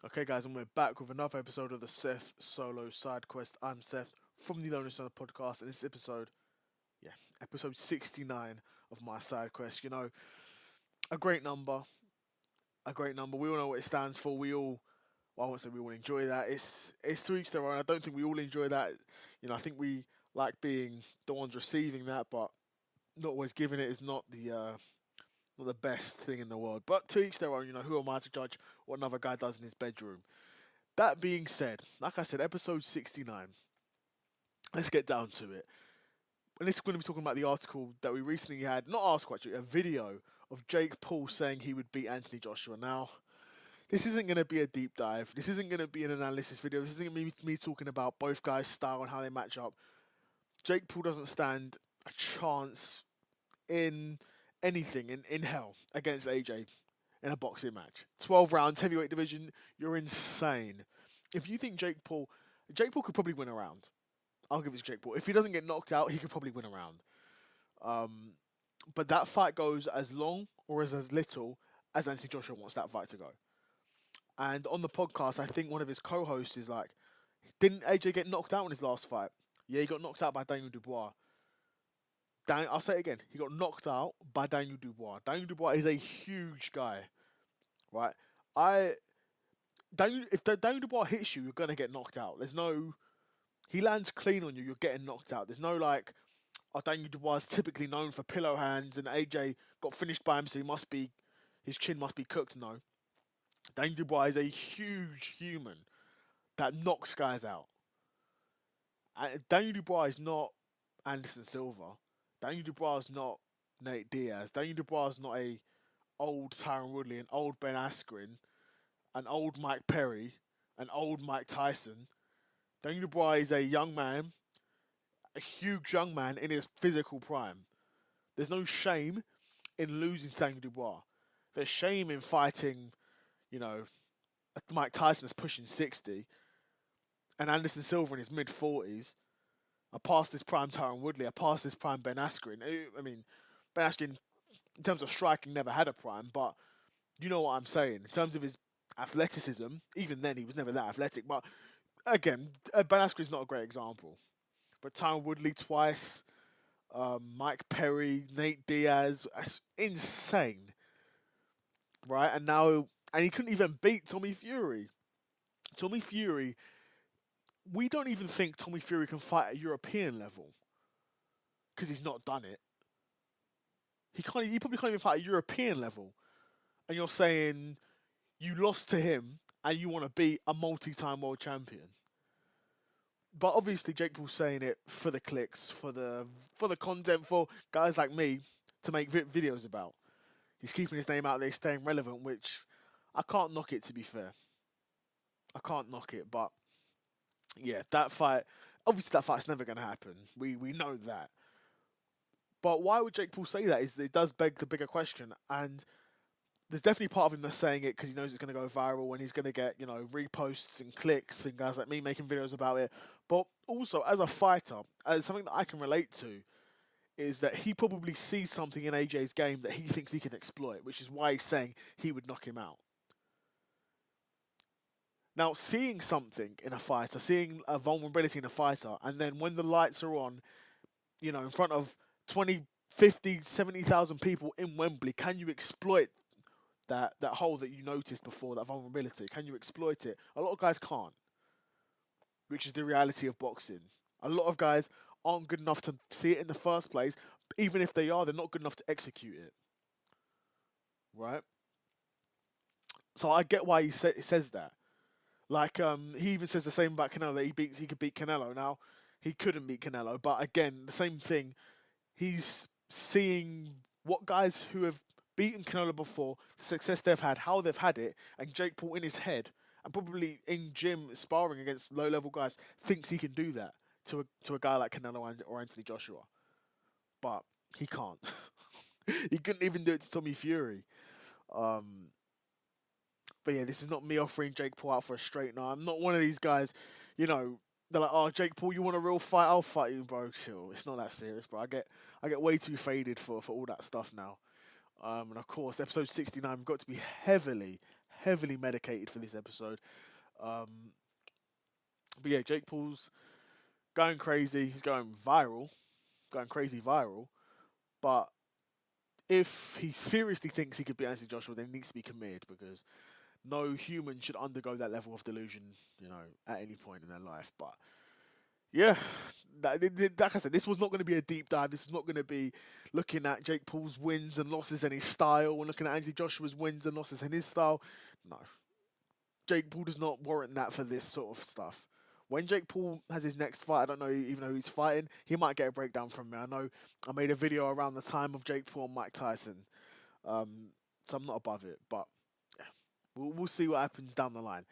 Okay, guys, and we're back with another episode of the Seth Solo Side Quest. I'm Seth from the Lonely Stoner podcast, and this episode, episode 69 of my side quest. A great number, a great number. We all know what it stands for. Well, I won't say we all enjoy that. It's to each their own. I don't think we all enjoy that. I think we like being the ones receiving that, but not always giving it is not the best thing in the world. But to each their own. Who am I to judge what another guy does in his bedroom? That being said, like I said, episode 69, let's get down to it. And this is going to be talking about the article that we recently had, not article actually, a video of Jake Paul saying he would beat Anthony Joshua. Now, this isn't going to be a deep dive. This isn't going to be an analysis video. This isn't going to be me talking about both guys' style and how they match up. Jake Paul doesn't stand a chance in anything in hell against AJ in a boxing match. 12 rounds, heavyweight division, you're insane. If you think Jake Paul could probably win a round. I'll give it to Jake Paul. If he doesn't get knocked out, he could probably win a round. But that fight goes as long or as little as Anthony Joshua wants that fight to go. And on the podcast, I think one of his co-hosts is like, didn't AJ get knocked out in his last fight? Yeah, he got knocked out by Daniel Dubois. I'll say it again. He got knocked out by Daniel Dubois. Daniel Dubois is a huge guy, right? I if Daniel Dubois hits you, you're gonna get knocked out. He lands clean on you, you're getting knocked out. There's no like, Daniel Dubois is typically known for pillow hands, and AJ got finished by him, so his chin must be cooked. No, Daniel Dubois is a huge human that knocks guys out. And Daniel Dubois is not Anderson Silva. Daniel Dubois is not Nate Diaz. Daniel Dubois is not a old Tyron Woodley, an old Ben Askren, an old Mike Perry, an old Mike Tyson. Daniel Dubois is a young man, a huge young man in his physical prime. There's no shame in losing to Daniel Dubois. There's shame in fighting, you know, Mike Tyson is pushing 60 and Anderson Silva in his mid 40s. I passed this prime Tyron Woodley. I passed this prime Ben Askren. I mean, Ben Askren, in terms of striking, never had a prime, but you know what I'm saying. In terms of his athleticism, even then he was never that athletic. But again, Ben Askren's not a great example. But Tyron Woodley twice, Mike Perry, Nate Diaz, that's insane, right? And he couldn't even beat Tommy Fury. Tommy Fury, we don't even think Tommy Fury can fight at European level because he's not done it. He can't. He probably can't even fight at European level. And you're saying you lost to him and you want to be a multi-time world champion. But obviously, Jake Paul's saying it for the clicks, for the content, for guys like me to make videos about. He's keeping his name out there, staying relevant, which I can't knock it. To be fair, I can't knock it. But yeah, that fight, obviously, that fight's never going to happen. We know that. But why would Jake Paul say that? It does beg the bigger question, and there's definitely part of him that's saying it because he knows it's going to go viral and he's going to get, reposts and clicks and guys like me making videos about it. But also, as a fighter, as something that I can relate to, is that he probably sees something in AJ's game that he thinks he can exploit, which is why he's saying he would knock him out. Now, seeing something in a fighter, seeing a vulnerability in a fighter, and then when the lights are on, in front of 20, 50, 70,000 people in Wembley, can you exploit that hole that you noticed before, that vulnerability? Can you exploit it? A lot of guys can't, which is the reality of boxing. A lot of guys aren't good enough to see it in the first place. Even if they are, they're not good enough to execute it. Right? So I get why he says that. Like, he even says the same about Canelo, that he could beat Canelo. Now, he couldn't beat Canelo, but again, the same thing. He's seeing what guys who have beaten Canelo before, the success they've had, how they've had it, and Jake Paul in his head, and probably in gym sparring against low level guys, thinks he can do that to a guy like Canelo or Anthony Joshua, but he can't. He couldn't even do it to Tommy Fury. But yeah, this is not me offering Jake Paul out for a straight. No, I'm not one of these guys. They're like, "Oh, Jake Paul, you want a real fight? I'll fight you, bro." Chill. It's not that serious, bro. I get way too faded for all that stuff now. And of course, episode 69, we've got to be heavily, heavily medicated for this episode. But yeah, Jake Paul's going crazy. He's going crazy viral. But if he seriously thinks he could beat Anthony Joshua, then he needs to be committed because no human should undergo that level of delusion, at any point in their life. But yeah, like I said, this was not going to be a deep dive. This is not going to be looking at Jake Paul's wins and losses and his style, and looking at Anthony Joshua's wins and losses and his style. No, Jake Paul does not warrant that for this sort of stuff. When Jake Paul has his next fight, I don't know even who he's fighting. He might get a breakdown from me. I know I made a video around the time of Jake Paul and Mike Tyson, so I'm not above it. But yeah, we'll see what happens down the line.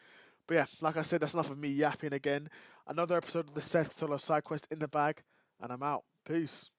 But yeah, like I said, that's enough of me yapping again. Another episode of the Seth Solo side quest in the bag, and I'm out. Peace.